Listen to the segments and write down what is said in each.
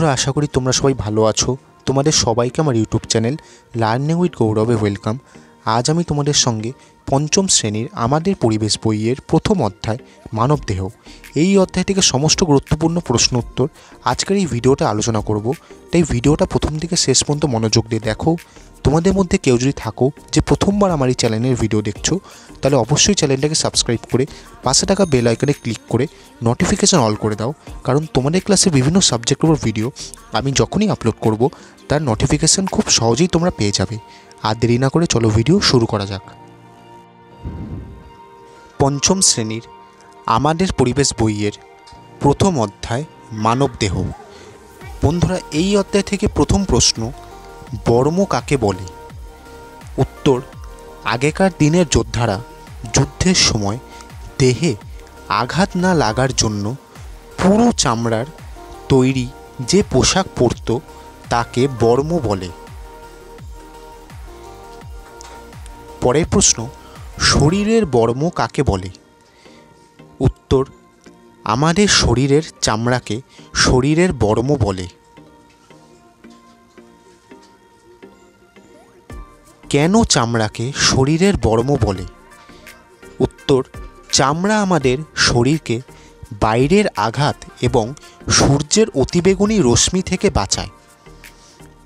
বন্ধুরা, আশা করি তোমরা সবাই ভালো আছো। তোমাদের সবাইকে আমার ইউটিউব চ্যানেল লার্নিং উইথ গৌরবে ওয়েলকাম। আজ আমি তোমাদের সঙ্গে পঞ্চম শ্রেণীর আমাদের পরিবেশ বইয়ের প্রথম অধ্যায় মানবদেহ, এই অধ্যায় থেকে সমস্ত গুরুত্বপূর্ণ প্রশ্ন উত্তর আজকের এই ভিডিওটা আলোচনা করব। তাই ভিডিওটা প্রথম থেকে শেষ পর্যন্ত মনোযোগ দিয়ে দেখো। তোমাদের মধ্যে কেউ যদি থাকো যে প্রথমবার আমার এই চ্যানেলের ভিডিও দেখছো, তাহলে অবশ্যই চ্যানেলটাকে সাবস্ক্রাইব করে পাশে থাকা বেল আইকনে ক্লিক করে নোটিফিকেশান অল করে দাও, কারণ তোমাদের ক্লাসে বিভিন্ন সাবজেক্টের উপর ভিডিও আমি যখনই আপলোড করব তার নোটিফিকেশান খুব সহজেই তোমরা পেয়ে যাবে। আর দেরি না করে চলো ভিডিও শুরু করা যাক। পঞ্চম শ্রেণীর আমাদের পরিবেশ বইয়ের প্রথম অধ্যায় মানবদেহ। বন্ধুরা, এই অধ্যায় থেকে প্রথম প্রশ্ন, বর্ম কাকে বলে? উত্তর, আগেকার দিনের যোদ্ধারা যুদ্ধের সময় দেহে আঘাত না লাগার জন্য পুরো চামড়ার তৈরি যে পোশাক পরত তাকে বর্ম বলে। পরের প্রশ্ন, শরীরের বর্ম কাকে বলে? উত্তর, আমাদের শরীরের চামড়াকে শরীরের বর্ম বলে। কেন চামড়াকে শরীরের বর্ম বলে? উত্তর, চামড়া আমাদের শরীরকে বাইরের আঘাত এবং সূর্যের অতিবেগুনি রশ্মি থেকে বাঁচায়,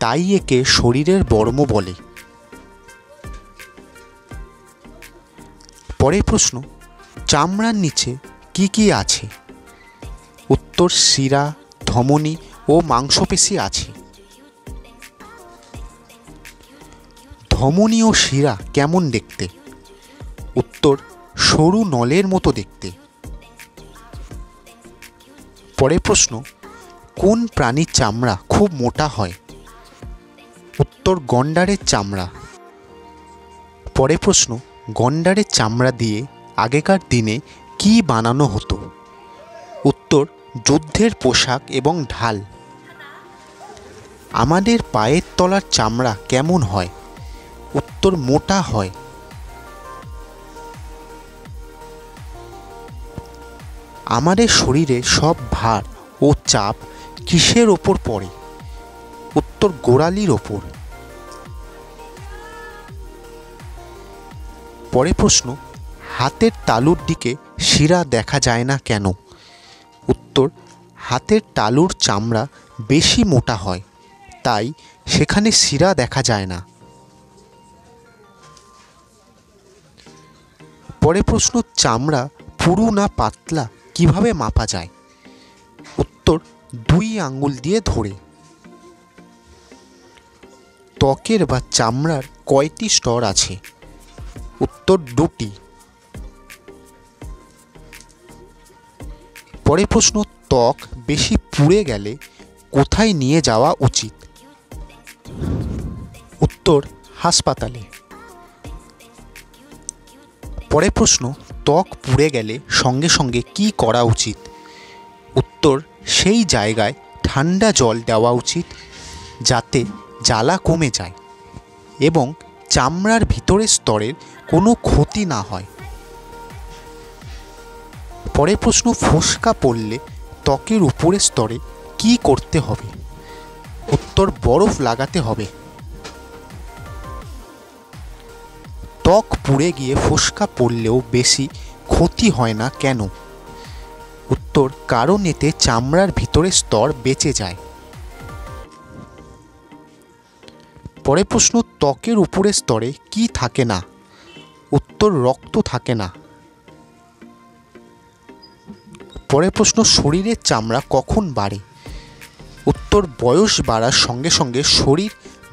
তাই একে শরীরের বর্ম বলে। পরের প্রশ্ন, চামড়ার নিচে কি কি আছে? উত্তর, শিরা, ধমনী ও মাংসপেশি আছে। ধমনী ও শিরা কেমন দেখতে? উত্তর, সরু নলের মতো দেখতে। পরের প্রশ্ন, কোন প্রাণীর চামড়া খুব মোটা হয়? উত্তর, গন্ডারের চামড়া। পরের প্রশ্ন, গন্ডারের চামড়া দিয়ে আগেকার দিনে কি বানানো হতো? উত্তর, যুদ্ধের পোশাক এবং ঢাল। আমাদের পায়ের তলার চামড়া কেমন হয়? উত্তর, মোটা হয়। আমাদের শরীরে সব ভার ও চাপ কিসের ওপর পড়ে? উত্তর, গোড়ালির ওপর। পরের প্রশ্ন, হাতের তালুর দিকে শিরা দেখা যায় না কেন? উত্তর, হাতের তালুর চামড়া বেশি মোটা হয়, তাই সেখানে শিরা দেখা যায় না। পরের প্রশ্ন, চামড়া পুরু না পাতলা কিভাবে মাপা যায়? উত্তর, 2 আঙ্গুল দিয়ে ধরে। ত্বকের বা চামড়ার কয়টি স্তর আছে? উত্তর, 2টি। পরের প্রশ্ন, ত্বক বেশি পুড়ে গেলে কোথায় নিয়ে যাওয়া উচিত? উত্তর, হাসপাতালে। পরের প্রশ্ন, ত্বক পুড়ে গেলে সঙ্গে সঙ্গে কি করা উচিত? উত্তর, সেই জায়গায় ঠান্ডা জল দেওয়া উচিত যাতে জ্বালা কমে যায় এবং চামড়ার ভিতরের স্তরের কোনো ক্ষতি না হয়। পরের প্রশ্ন, ফোস্কা পড়লে ত্বকের উপরের স্তরে কি করতে হবে? উত্তর, বরফ লাগাতে হবে। ত্বক পুড়ে গিয়ে ফোস্কা পড়লেও বেশি ক্ষতি হয় না কেন? উত্তর, কারণ এতে চামড়ার ভিতরের স্তর বেঁচে যায়। পরের প্রশ্ন, ত্বকের উপরের স্তরে কি থাকে না? উত্তর, রক্ত থাকে না। পরের প্রশ্ন, শরীরের চামড়া কখন বাড়ে? উত্তর, বয়স বাড়ার সঙ্গে সঙ্গে শরীর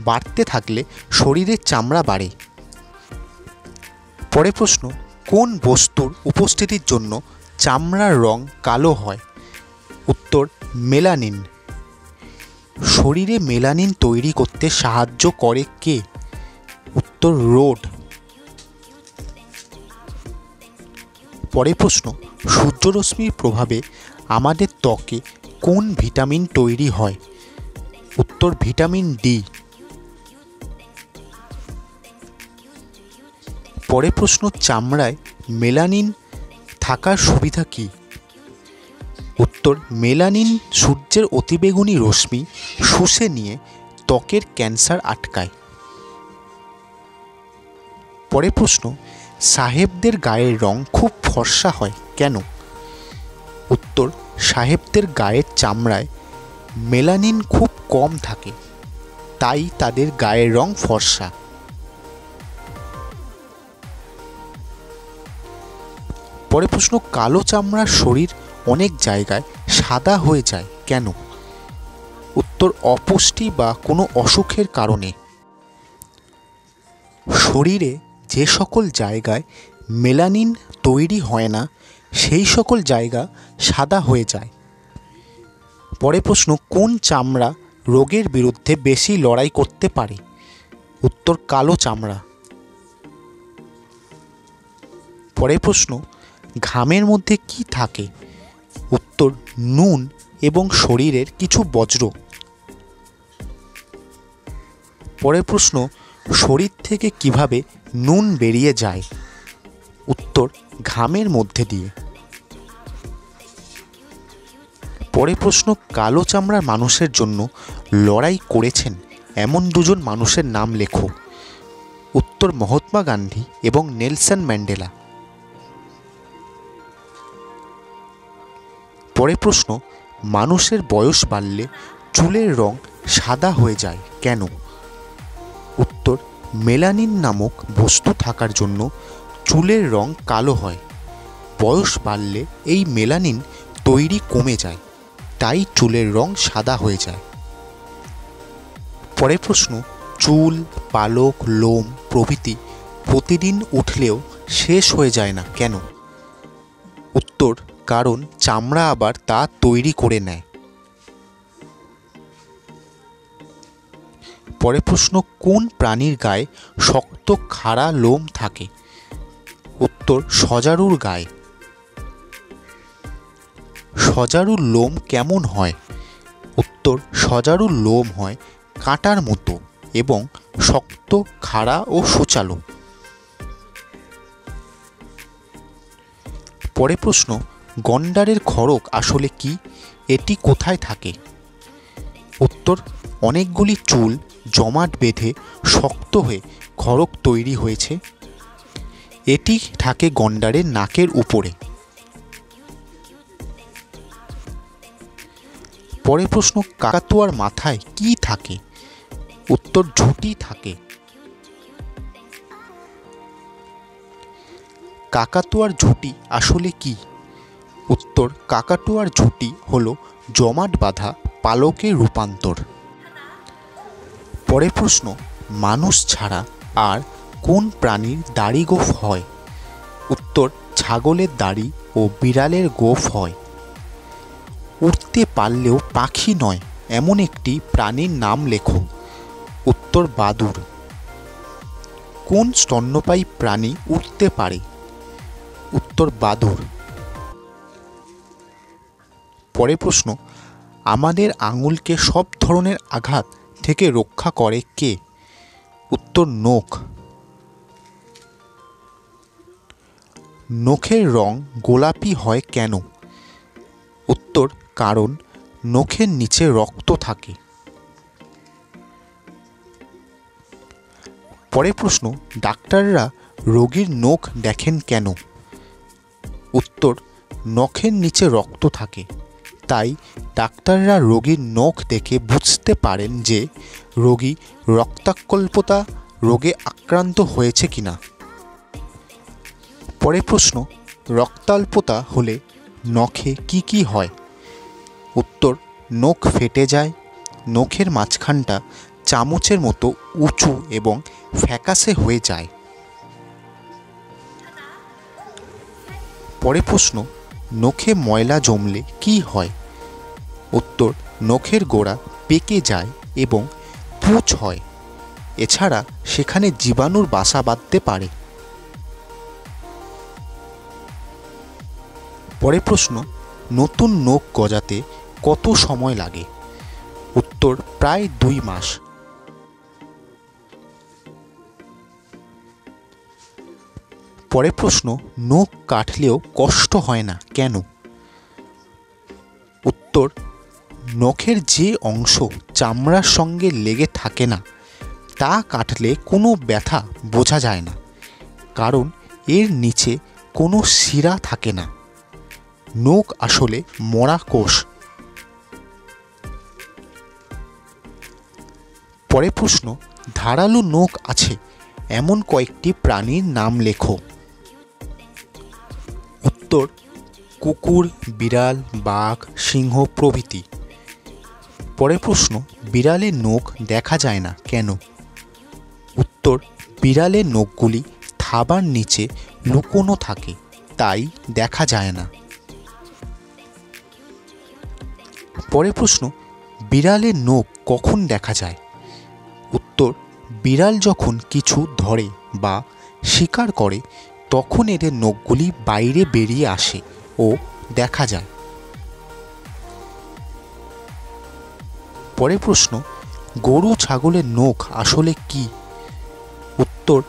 বাড়তে থাকলে শরীরের চামড়া বাড়ে। পরের প্রশ্ন, কোন বস্তুর উপস্থিতির জন্য চামড়ার রং কালো হয়? উত্তর, মেলানিন। শরীরে মেলানিন তৈরি করতে সাহায্য করে কে? উত্তর, রোদ। পরের প্রশ্ন, সূর্যরশ্মির প্রভাবে আমাদের ত্বকে কোন ভিটামিন তৈরি হয়? উত্তর, ভিটামিন ডি। পরের প্রশ্ন, চামড়ায় মেলানিন থাকার সুবিধা কী? উত্তর, উত্তর, মেলানিন সূর্যের অতিবেগুনি রশ্মি শুষে নিয়ে ত্বকের ক্যান্সার আটকায়। পরের প্রশ্ন, সাহেবদের গায়ের রং খুব ফর্সা হয় কেন? উত্তর, সাহেবদের গায়ের চামড়ায় মেলানিন খুব কম থাকে, তাই তাদের গায়ের রং ফর্সা। পরের প্রশ্ন, কালো চামড়ার শরীর অনেক জায়গায় সাদা হয়ে যায় কেন? উত্তর, অপুষ্টি বা কোনো অসুখের কারণে। শরীরে যে সকল জায়গায় মেলানিন তৈরি হয় না সেই সকল জায়গা সাদা হয়ে যায়। পরের প্রশ্ন, কোন চামড়া রোগের বিরুদ্ধে বেশি লড়াই করতে পারে? উত্তর, কালো চামড়া। পরের প্রশ্ন, ঘামের মধ্যে কি থাকে? উত্তর, নুন এবং শরীরের কিছু বজ্র। পরের প্রশ্ন, শরীর থেকে কিভাবে নুন বেরিয়ে যায়? উত্তর, ঘামের মধ্যে দিয়ে। পরের প্রশ্ন, কালো চামড়ার মানুষের জন্য লড়াই করেছেন এমন দুজন মানুষের নাম লেখো। উত্তর, মহাত্মা গান্ধী এবং নেলসন ম্যান্ডেলা। পরের প্রশ্ন, মানুষের বয়স বাড়লে চুলের রং সাদা হয়ে যায় কেন? উত্তর, মেলানিন নামক বস্তু থাকার জন্য চুলের রং কালো হয়। বয়স বাড়লে এই মেলানিন তৈরি কমে যায়, তাই চুলের রং সাদা হয়ে যায়। পরের প্রশ্ন, চুল, পালক, লোম প্রভৃতি প্রতিদিন উঠলেও শেষ হয়ে যায় না কেন? উত্তর, কারণ চামড়া আবার তা তৈরি করে নেয়। পরের প্রশ্ন, কোন প্রাণীর গায়ে শক্ত খাড়া লোম থাকে? উত্তর, সজারুর গায়ে। সজারুর লোম কেমন হয়? উত্তর, সজারুর লোম হয় কাঁটার মতো এবং শক্ত, খাড়া ও সূচালো। পরের প্রশ্ন, গন্ডারের খড়গ আসলে কি? এটি কোথায় থাকে? উত্তর, অনেকগুলি চুল জমাট বেঁধে শক্ত হয়ে খড়গ তৈরি হয়েছে। এটি থাকে গন্ডারের নাকের উপরে। পরের প্রশ্ন, কাকাতুয়ার মাথায় কি থাকে? উত্তর, ঝুঁটি থাকে। কাকাতুয়ার ঝুঁটি আসলে কি? উত্তর, কাকাতুয়ার ঝুঁটি হলো জমাট বাঁধা পালকের রূপান্তর। পরের প্রশ্ন, মানুষ ছাড়া আর কোন প্রাণীর দাড়ি গোঁফ হয়? উত্তর, ছাগলের দাড়ি ও বিড়ালের গোঁফ হয়। উড়তে পারলেও পাখি নয় এমন একটি প্রাণীর নাম লেখো। উত্তর, বাদুড়। কোন স্তন্যপায়ী প্রাণী উড়তে পারে? উত্তর, বাদুড়। পরের প্রশ্ন, আমাদের আঙুলকে সব ধরনের আঘাত থেকে রক্ষা করে কে? উত্তর, নখ। নখের রং গোলাপি হয় কেন? উত্তর, কারণ নখের নিচে রক্ত থাকে। পরের প্রশ্ন, ডাক্তাররা রোগীর নখ দেখেন কেন? উত্তর, নখের নিচে রক্ত থাকে, তাই ডাক্তাররা রোগীর নখ দেখে বুঝতে পারেন যে রোগী রক্তাল্পতা রোগে আক্রান্ত হয়েছে কিনা। পরের প্রশ্ন, রক্তাল্পতা হলে নখে কি কি হয়? উত্তর, নখ ফেটে যায়, নখের মাঝখানটা চামচের মতো উঁচু এবং ফ্যাকাশে হয়ে যায়। পরের প্রশ্ন, নখে ময়লা জমলে কি হয়? উত্তর, নখের গোড়া পেকে যায় এবং পুঁজ হয়। এছাড়া সেখানে জীবাণুর বাসা বাঁধতে পারে। পরের প্রশ্ন, নতুন নখ গজাতে কত সময় লাগে? উত্তর, প্রায় 2 মাস। পরের প্রশ্ন, নখ কাটলেও কষ্ট হয় না কেন? নখের যে অংশ চামড়ার সঙ্গে লেগে থাকে না তা কাটলে কোনো ব্যথা বোঝা যায় না, কারণ এর নিচে কোনো শিরা থাকে না। নখ আসলে মরা কোষ। পরের প্রশ্ন, ধারালো নখ আছে এমন কয়েকটি প্রাণীর নাম লেখো। উত্তর, কুকুর, বিড়াল, বাঘ, সিংহ প্রভৃতি। পরের প্রশ্ন, বিড়ালের নখ দেখা যায় না কেন? উত্তর, বিড়ালের নখগুলি থাবার নিচে লুকোনো থাকে, তাই দেখা যায় না। পরের প্রশ্ন, বিড়ালের নখ কখন দেখা যায়? উত্তর, বিড়াল যখন কিছু ধরে বা শিকার করে তখন এদের নখগুলি বাইরে বেরিয়ে আসে ও দেখা যায়। পরের প্রশ্ন, গরু ছাগলের নখ আসলে কি? উত্তর,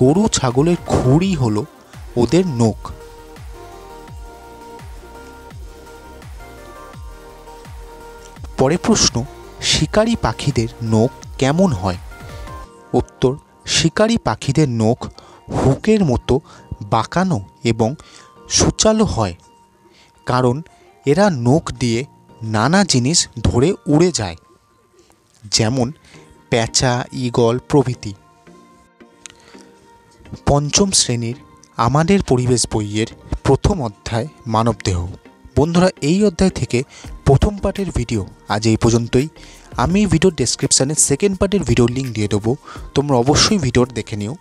গরু ছাগলের খুরই হলো ওদের নখ। পরের প্রশ্ন, শিকারী পাখিদের নখ কেমন হয়? উত্তর, শিকারী পাখিদের নখ হুকের মতো বাঁকানো এবং সূচালো হয়, কারণ এরা নখ দিয়ে নানা জিনিস ধরে উড়ে যায়, যেমন পেঁচা, ঈগল প্রভৃতি। পঞ্চম শ্রেণীর আমাদের পরিবেশ বইয়ের প্রথম অধ্যায় মানবদেহ। বন্ধুরা, এই অধ্যায় থেকে প্রথম পার্টের ভিডিও আজ এই পর্যন্তই। আমি ভিডিওর ডেসক্রিপশানে সেকেন্ড পার্টের ভিডিওর লিঙ্ক দিয়ে দেবো, তোমরা অবশ্যই ভিডিওটা দেখে নিও।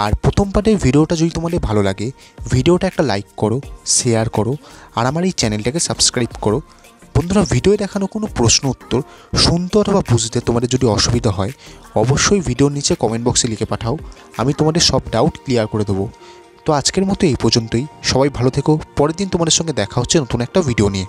আর প্রথম পার্টের ভিডিওটা যদি তোমাদের ভালো লাগে, ভিডিওটা একটা লাইক করো, শেয়ার করো, আর আমার এই চ্যানেলটাকে সাবস্ক্রাইব করো। বন্ধুরা, ভিডিওয়ে দেখানো কোনো প্রশ্ন উত্তর শুনতে অথবা বুঝতে তোমাদের যদি অসুবিধা হয়, অবশ্যই ভিডিওর নিচে কমেন্ট বক্সে লিখে পাঠাও, আমি তোমাদের সব ডাউট ক্লিয়ার করে দেবো। তো আজকের মতো এই পর্যন্তই। সবাই ভালো থেকো। পরের দিন তোমাদের সঙ্গে দেখা হচ্ছে নতুন একটা ভিডিও নিয়ে।